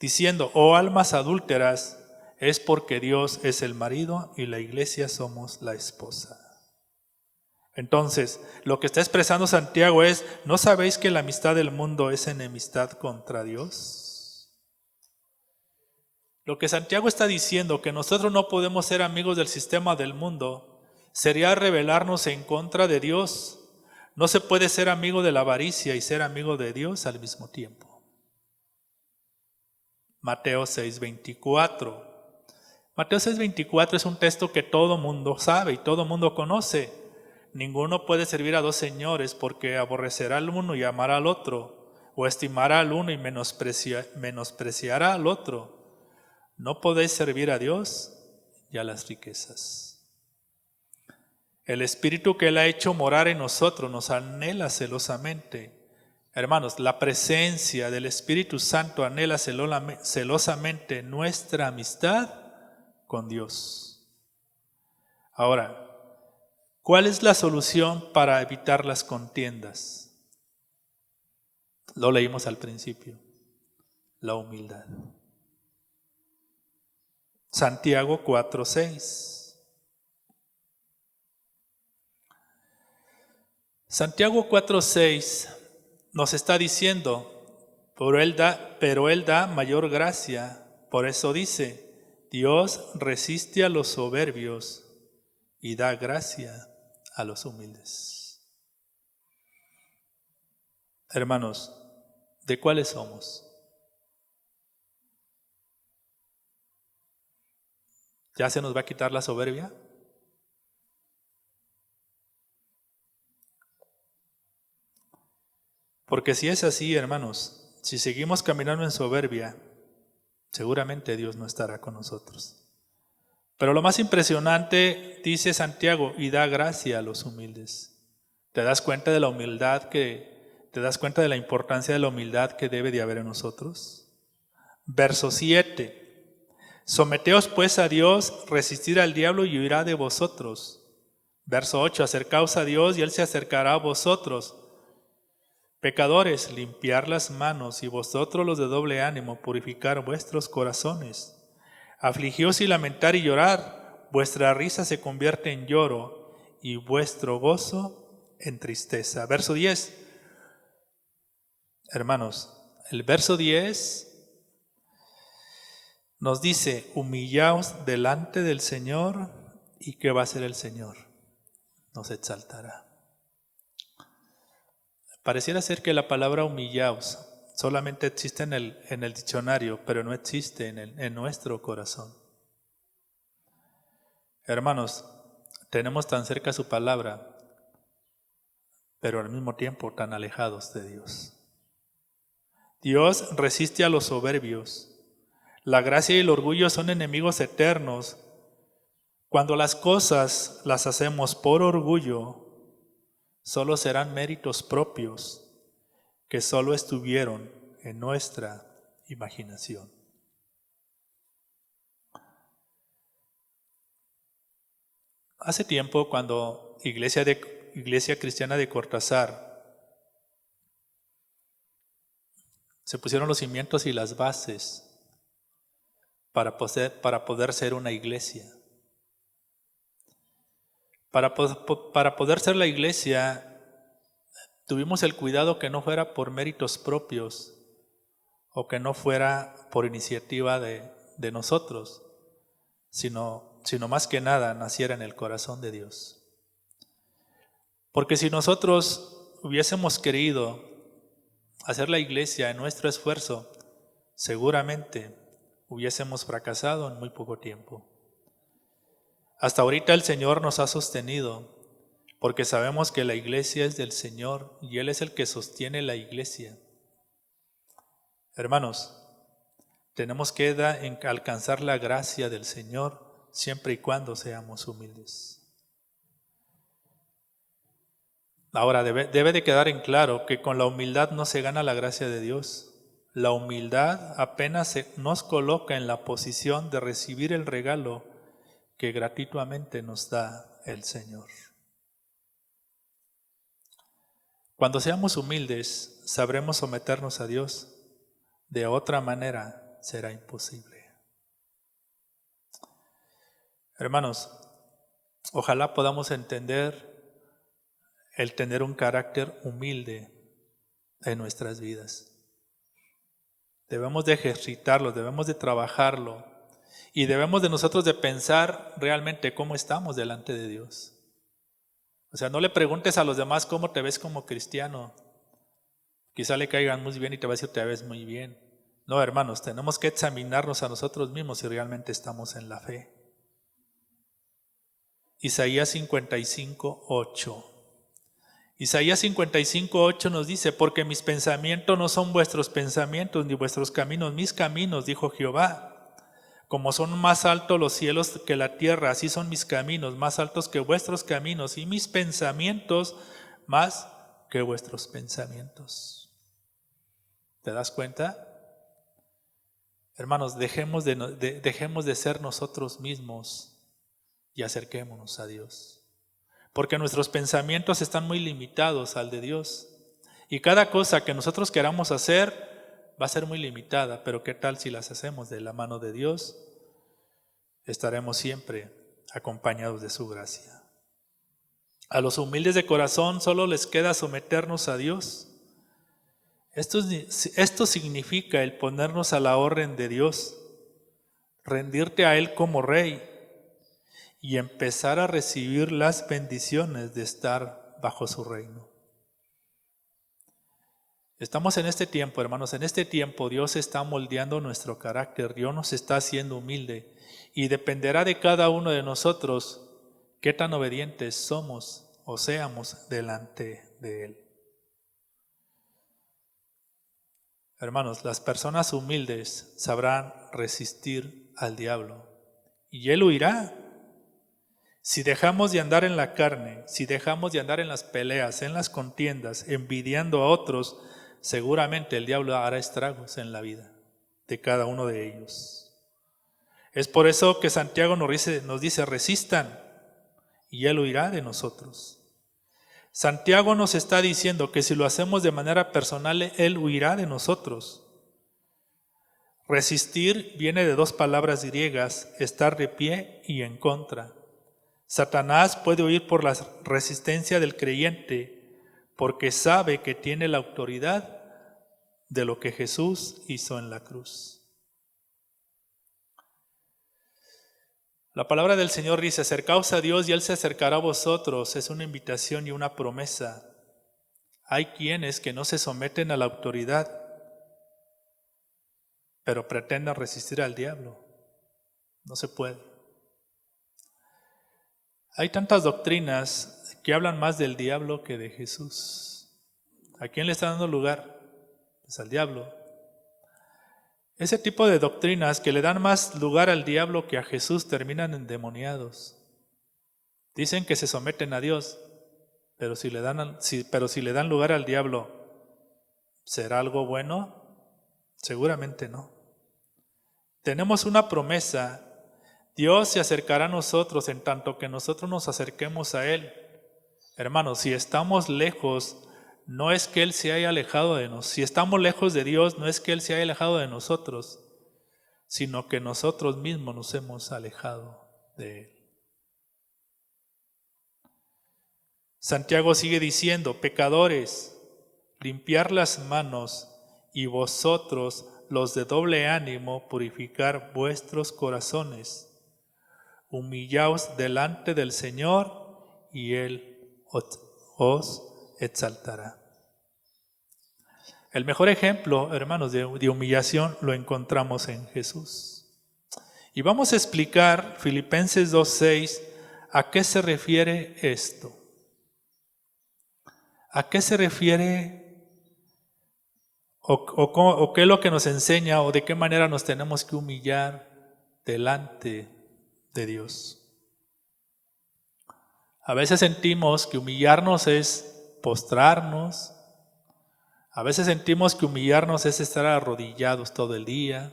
diciendo, oh almas adúlteras, es porque Dios es el marido y la iglesia somos la esposa. Entonces, lo que está expresando Santiago es, ¿no sabéis que la amistad del mundo es enemistad contra Dios? Lo que Santiago está diciendo, que nosotros no podemos ser amigos del sistema del mundo, sería rebelarnos en contra de Dios. No se puede ser amigo de la avaricia y ser amigo de Dios al mismo tiempo. Mateo 6:24. Mateo 6:24 es un texto que todo mundo sabe y todo mundo conoce. Ninguno puede servir a dos señores, porque aborrecerá al uno y amará al otro, o estimará al uno y menospreciará al otro. No podéis servir a Dios y a las riquezas. El Espíritu que Él ha hecho morar en nosotros nos anhela celosamente. Hermanos, la presencia del Espíritu Santo anhela celosamente nuestra amistad con Dios. Ahora, ¿cuál es la solución para evitar las contiendas? Lo leímos al principio, la humildad. Santiago 4:6. Santiago 4:6 nos está diciendo, pero Él da mayor gracia. Por eso dice, Dios resiste a los soberbios y da gracia a los humildes. Hermanos, ¿de cuáles somos? ¿Ya se nos va a quitar la soberbia? Porque si es así, hermanos, si seguimos caminando en soberbia, seguramente Dios no estará con nosotros. Pero lo más impresionante, dice Santiago, y da gracia a los humildes. ¿Te das cuenta de la humildad te das cuenta de la importancia de la humildad que debe de haber en nosotros? Verso 7. Someteos pues a Dios, resistid al diablo y huirá de vosotros. Verso 8. Acercaos a Dios y Él se acercará a vosotros. Pecadores, limpiar las manos, y vosotros los de doble ánimo, purificar vuestros corazones. Afligíos y lamentar y llorar, vuestra risa se convierte en lloro y vuestro gozo en tristeza. Verso 10. Hermanos, el verso 10 nos dice, humillaos delante del Señor, ¿y qué va a hacer el Señor? Nos exaltará. Pareciera ser que la palabra humillaos solamente existe en el diccionario, pero no existe en nuestro corazón. Hermanos, tenemos tan cerca su palabra, pero al mismo tiempo tan alejados de Dios. Dios resiste a los soberbios. La gracia y el orgullo son enemigos eternos. Cuando las cosas las hacemos por orgullo, solo serán méritos propios que solo estuvieron en nuestra imaginación. Hace tiempo, cuando Iglesia Cristiana de Cortázar se pusieron los cimientos y las bases para poder ser una iglesia. Para poder ser la iglesia, tuvimos el cuidado que no fuera por méritos propios o que no fuera por iniciativa de nosotros, sino más que nada naciera en el corazón de Dios. Porque si nosotros hubiésemos querido hacer la iglesia en nuestro esfuerzo, seguramente hubiésemos fracasado en muy poco tiempo. Hasta ahorita el Señor nos ha sostenido, porque sabemos que la iglesia es del Señor y Él es el que sostiene la iglesia. Hermanos, tenemos que alcanzar la gracia del Señor siempre y cuando seamos humildes. Ahora, debe de quedar en claro que con la humildad no se gana la gracia de Dios. La humildad apenas nos coloca en la posición de recibir el regalo que gratuitamente nos da el Señor. Cuando seamos humildes, sabremos someternos a Dios. De otra manera será imposible. Hermanos, ojalá podamos entender el tener un carácter humilde en nuestras vidas. Debemos de ejercitarlo, debemos de trabajarlo y debemos de nosotros de pensar realmente cómo estamos delante de Dios. O sea, no le preguntes a los demás cómo te ves como cristiano. Quizá le caigan muy bien y te va a decir te ves muy bien. No, hermanos, tenemos que examinarnos a nosotros mismos si realmente estamos en la fe. Isaías 55:8. Isaías 55:8 nos dice, porque mis pensamientos no son vuestros pensamientos, ni vuestros caminos mis caminos, dijo Jehová. Como son más altos los cielos que la tierra, así son mis caminos, más altos que vuestros caminos, y mis pensamientos más que vuestros pensamientos. ¿Te das cuenta? Hermanos, dejemos de ser nosotros mismos y acerquémonos a Dios. Porque nuestros pensamientos están muy limitados al de Dios. Y cada cosa que nosotros queramos hacer va a ser muy limitada, pero ¿qué tal si las hacemos de la mano de Dios? Estaremos siempre acompañados de su gracia. A los humildes de corazón solo les queda someternos a Dios. Esto significa el ponernos a la orden de Dios, rendirte a Él como Rey y empezar a recibir las bendiciones de estar bajo su reino. Estamos en este tiempo, hermanos, en este tiempo Dios está moldeando nuestro carácter, Dios nos está haciendo humilde y dependerá de cada uno de nosotros qué tan obedientes somos o seamos delante de Él. Hermanos, las personas humildes sabrán resistir al diablo y él huirá. Si dejamos de andar en la carne, si dejamos de andar en las peleas, en las contiendas, envidiando a otros, seguramente el diablo hará estragos en la vida de cada uno de ellos. Es por eso que Santiago nos dice resistan y él huirá de nosotros. Santiago nos está diciendo que si lo hacemos de manera personal, él huirá de nosotros. Resistir viene de dos palabras griegas, estar de pie y en contra. Satanás puede huir por la resistencia del creyente porque sabe que tiene la autoridad de lo que Jesús hizo en la cruz. La palabra del Señor dice, acercaos a Dios y Él se acercará a vosotros. Es una invitación y una promesa. Hay quienes que no se someten a la autoridad, pero pretenden resistir al diablo. No se puede. Hay tantas doctrinas que hablan más del diablo que de Jesús. ¿A quién le está dando lugar? Pues al diablo. Ese tipo de doctrinas que le dan más lugar al diablo que a Jesús terminan endemoniados. Dicen que se someten a Dios, pero si le dan lugar al diablo, ¿será algo bueno? Seguramente no. Tenemos una promesa. Dios se acercará a nosotros en tanto que nosotros nos acerquemos a Él. Hermanos, si estamos lejos, no es que Él se haya alejado de nosotros. Si estamos lejos de Dios, no es que Él se haya alejado de nosotros, sino que nosotros mismos nos hemos alejado de Él. Santiago sigue diciendo, pecadores, limpiar las manos y vosotros, los de doble ánimo, purificar vuestros corazones. Humillaos delante del Señor y Él os exaltará. El mejor ejemplo, hermanos, de humillación lo encontramos en Jesús. Y vamos a explicar Filipenses 2:6 a qué se refiere esto. ¿A qué se refiere o qué es lo que nos enseña o de qué manera nos tenemos que humillar delante de Dios? A veces sentimos que humillarnos es postrarnos. A veces sentimos que humillarnos es estar arrodillados todo el día.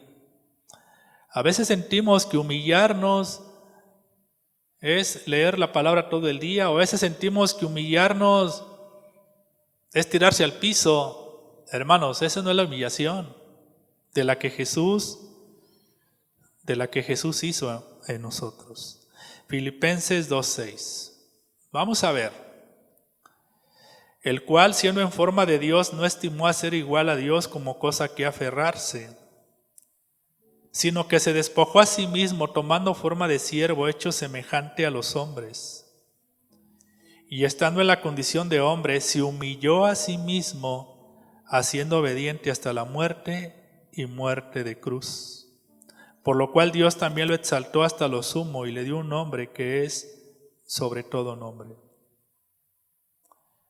A veces sentimos que humillarnos es leer la palabra todo el día. O a veces sentimos que humillarnos es tirarse al piso. Hermanos, esa no es la humillación de la que Jesús hizo en nosotros. Filipenses 2:6. Vamos a ver. El cual, siendo en forma de Dios, no estimó a ser igual a Dios como cosa que aferrarse, sino que se despojó a sí mismo, tomando forma de siervo, hecho semejante a los hombres. Y estando en la condición de hombre, se humilló a sí mismo, haciendo obediente hasta la muerte y muerte de cruz. Por lo cual Dios también lo exaltó hasta lo sumo y le dio un nombre que es sobre todo nombre.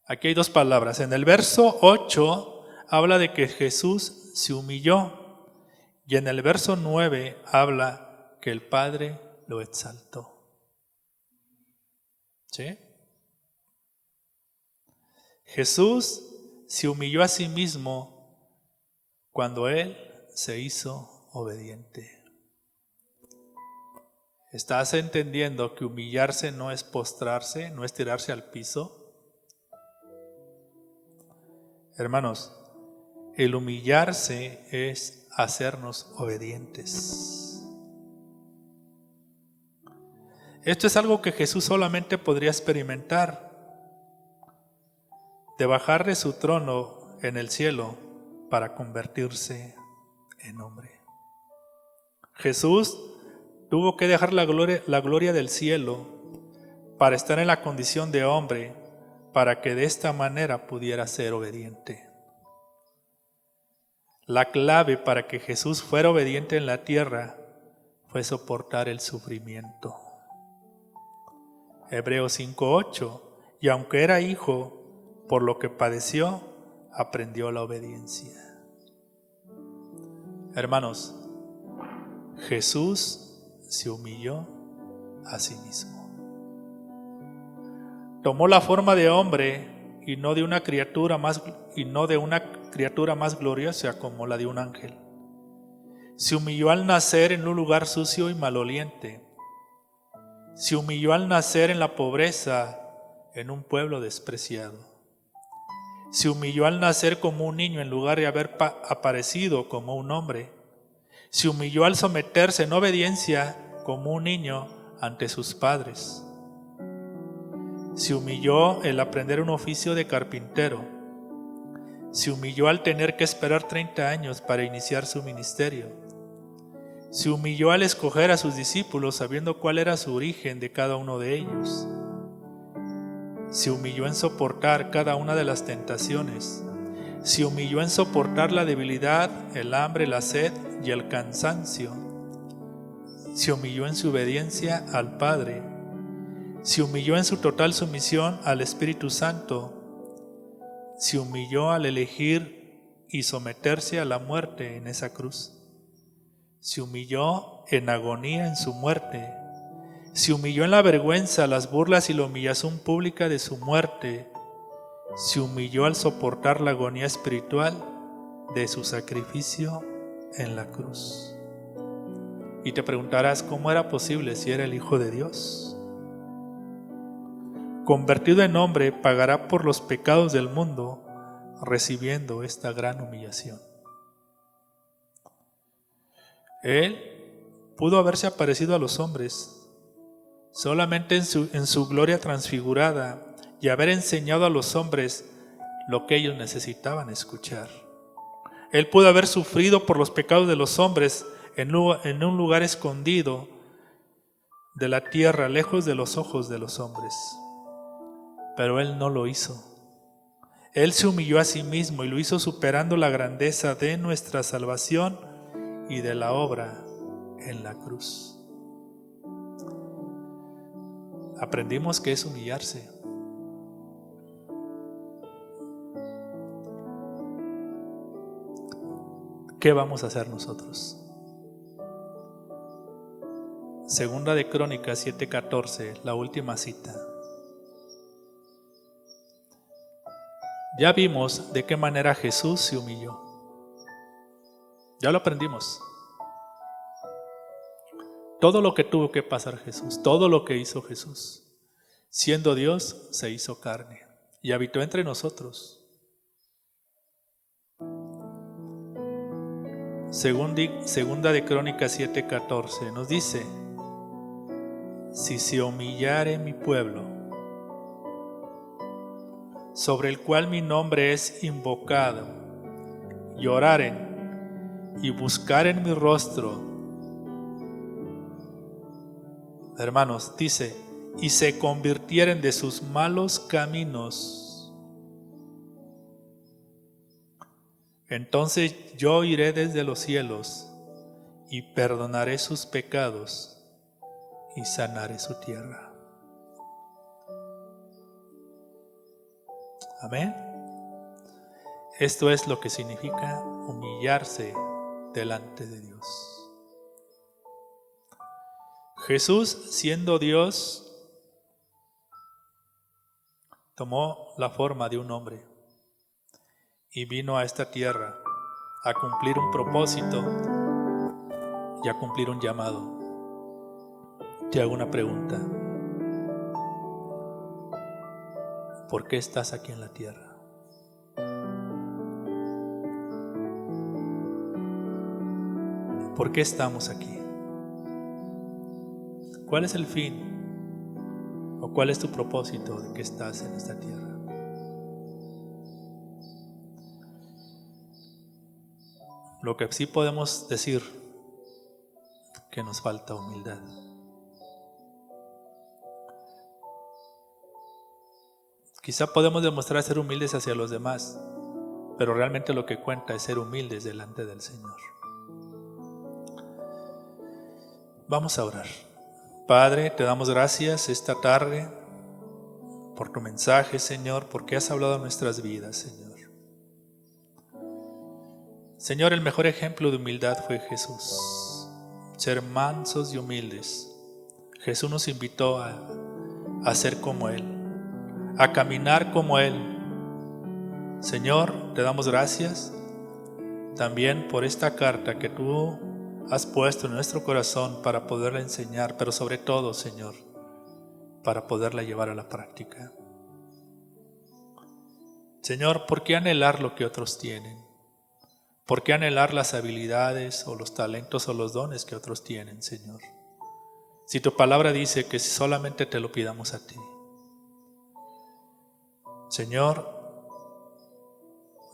Aquí hay dos palabras. En el verso 8 habla de que Jesús se humilló y en el verso 9 habla que el Padre lo exaltó. ¿Sí? Jesús se humilló a sí mismo cuando Él se hizo obediente. ¿Estás entendiendo que humillarse no es postrarse, no es tirarse al piso? Hermanos, el humillarse es hacernos obedientes. Esto es algo que Jesús solamente podría experimentar, de bajar de su trono en el cielo para convertirse en hombre. Jesús tuvo que dejar la gloria del cielo para estar en la condición de hombre, para que de esta manera pudiera ser obediente. La clave para que Jesús fuera obediente en la tierra fue soportar el sufrimiento. Hebreos 5:8, y aunque era hijo, por lo que padeció, aprendió la obediencia. Hermanos, Jesús se humilló a sí mismo. Tomó la forma de hombre y no de una criatura más gloriosa como la de un ángel. Se humilló al nacer en un lugar sucio y maloliente. Se humilló al nacer en la pobreza, en un pueblo despreciado. Se humilló al nacer como un niño en lugar de haber aparecido como un hombre. Se humilló al someterse en obediencia como un niño ante sus padres. Se humilló el aprender un oficio de carpintero. Se humilló al tener que esperar 30 años para iniciar su ministerio. Se humilló al escoger a sus discípulos sabiendo cuál era su origen de cada uno de ellos. Se humilló en soportar cada una de las tentaciones. Se humilló en soportar la debilidad, el hambre, la sed y el cansancio. Se humilló en su obediencia al Padre. Se humilló en su total sumisión al Espíritu Santo. Se humilló al elegir y someterse a la muerte en esa cruz. Se humilló en agonía en su muerte. Se humilló en la vergüenza, las burlas y la humillación pública de su muerte. Se humilló al soportar la agonía espiritual de su sacrificio en la cruz. Y te preguntarás, ¿cómo era posible si era el Hijo de Dios? Convertido en hombre, pagará por los pecados del mundo, recibiendo esta gran humillación. Él pudo haberse aparecido a los hombres solamente en su gloria transfigurada y haber enseñado a los hombres lo que ellos necesitaban escuchar. Él pudo haber sufrido por los pecados de los hombres en un lugar escondido de la tierra, lejos de los ojos de los hombres. Pero Él no lo hizo. Él se humilló a sí mismo y lo hizo superando la grandeza de nuestra salvación y de la obra en la cruz. Aprendimos que es humillarse. ¿Qué vamos a hacer nosotros? Segunda de Crónicas 7:14, la última cita. Ya vimos de qué manera Jesús se humilló. Ya lo aprendimos. Todo lo que tuvo que pasar Jesús, todo lo que hizo Jesús, siendo Dios, se hizo carne y habitó entre nosotros. Segunda de Crónicas 7:14 nos dice: si se humillare mi pueblo, sobre el cual mi nombre es invocado, y oraren y buscaren mi rostro. Hermanos, dice, y se convirtieren de sus malos caminos, entonces yo iré desde los cielos y perdonaré sus pecados y sanaré su tierra. Amén. Esto es lo que significa humillarse delante de Dios. Jesús, siendo Dios, tomó la forma de un hombre y vino a esta tierra a cumplir un propósito y a cumplir un llamado. Te hago una pregunta. ¿Por qué estás aquí en la tierra? ¿Por qué estamos aquí? ¿Cuál es el fin? ¿O cuál es tu propósito de que estás en esta tierra? Lo que sí podemos decir, que nos falta humildad. Quizá podemos demostrar ser humildes hacia los demás, pero realmente lo que cuenta es ser humildes delante del Señor. Vamos a orar. Padre, te damos gracias esta tarde por tu mensaje, Señor, porque has hablado en nuestras vidas, Señor. Señor, el mejor ejemplo de humildad fue Jesús. Ser mansos y humildes. Jesús nos invitó a ser como Él, a caminar como Él. Señor, te damos gracias también por esta carta que tú has puesto en nuestro corazón para poderla enseñar, pero sobre todo, Señor, para poderla llevar a la práctica. Señor, ¿por qué anhelar lo que otros tienen? ¿Por qué anhelar las habilidades o los talentos o los dones que otros tienen, Señor? Si tu palabra dice que solamente te lo pidamos a ti. Señor,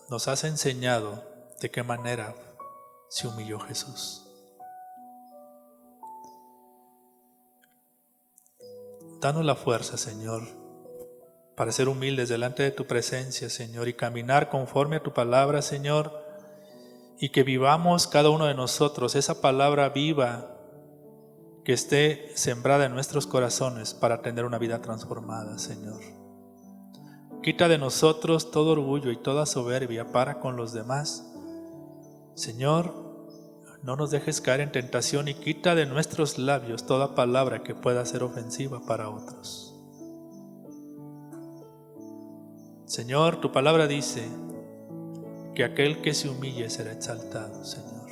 nos has enseñado de qué manera se humilló Jesús. Danos la fuerza, Señor, para ser humildes delante de tu presencia, Señor, y caminar conforme a tu palabra, Señor, y que vivamos cada uno de nosotros esa palabra viva que esté sembrada en nuestros corazones para tener una vida transformada, Señor. Quita de nosotros todo orgullo y toda soberbia para con los demás. Señor, no nos dejes caer en tentación y quita de nuestros labios toda palabra que pueda ser ofensiva para otros. Señor, tu palabra dice que aquel que se humille será exaltado, Señor.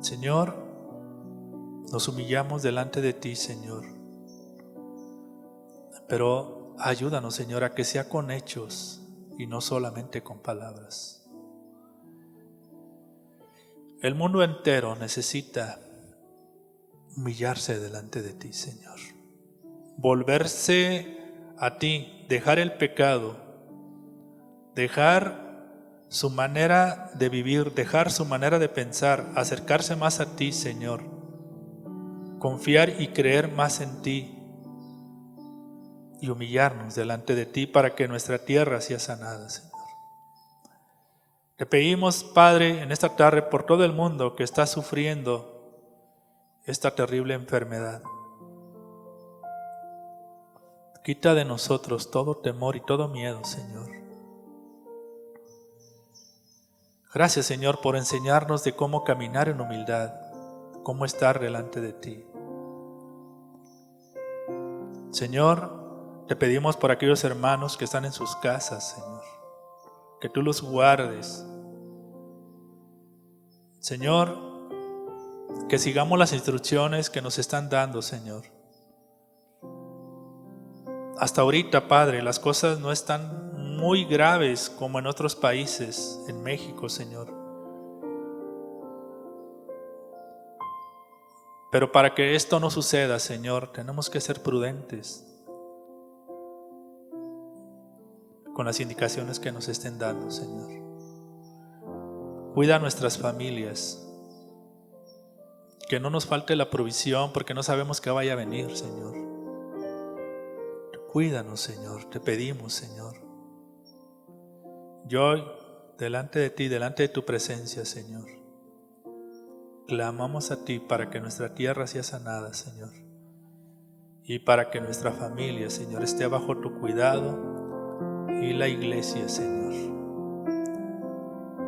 Señor, nos humillamos delante de ti, Señor. Pero ayúdanos, Señor, a que sea con hechos y no solamente con palabras. El mundo entero necesita humillarse delante de ti, Señor. Volverse a ti, dejar el pecado, dejar su manera de vivir, dejar su manera de pensar, acercarse más a ti, Señor. Confiar y creer más en ti y humillarnos delante de ti para que nuestra tierra sea sanada, Señor. Te pedimos, Padre, en esta tarde por todo el mundo que está sufriendo esta terrible enfermedad. Quita de nosotros todo temor y todo miedo, Señor. Gracias, Señor, por enseñarnos de cómo caminar en humildad, cómo estar delante de ti. Señor, te pedimos por aquellos hermanos que están en sus casas, Señor, que tú los guardes. Señor, que sigamos las instrucciones que nos están dando, Señor. Hasta ahorita, Padre, las cosas no están muy graves como en otros países, en México, Señor. Pero para que esto no suceda, Señor, tenemos que ser prudentes con las indicaciones que nos estén dando, Señor. Cuida a nuestras familias, que no nos falte la provisión porque no sabemos qué vaya a venir, Señor. Cuídanos, Señor, te pedimos, Señor. Yo hoy, delante de ti, delante de tu presencia, Señor, clamamos a ti para que nuestra tierra sea sanada, Señor, y para que nuestra familia, Señor, esté bajo tu cuidado y la iglesia, Señor.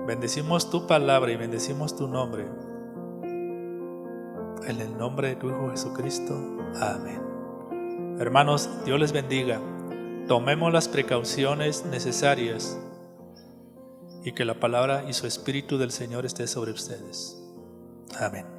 Bendecimos tu palabra y bendecimos tu nombre. En el nombre de tu Hijo Jesucristo. Amén. Hermanos, Dios les bendiga. Tomemos las precauciones necesarias y que la palabra y su Espíritu del Señor esté sobre ustedes. Amén.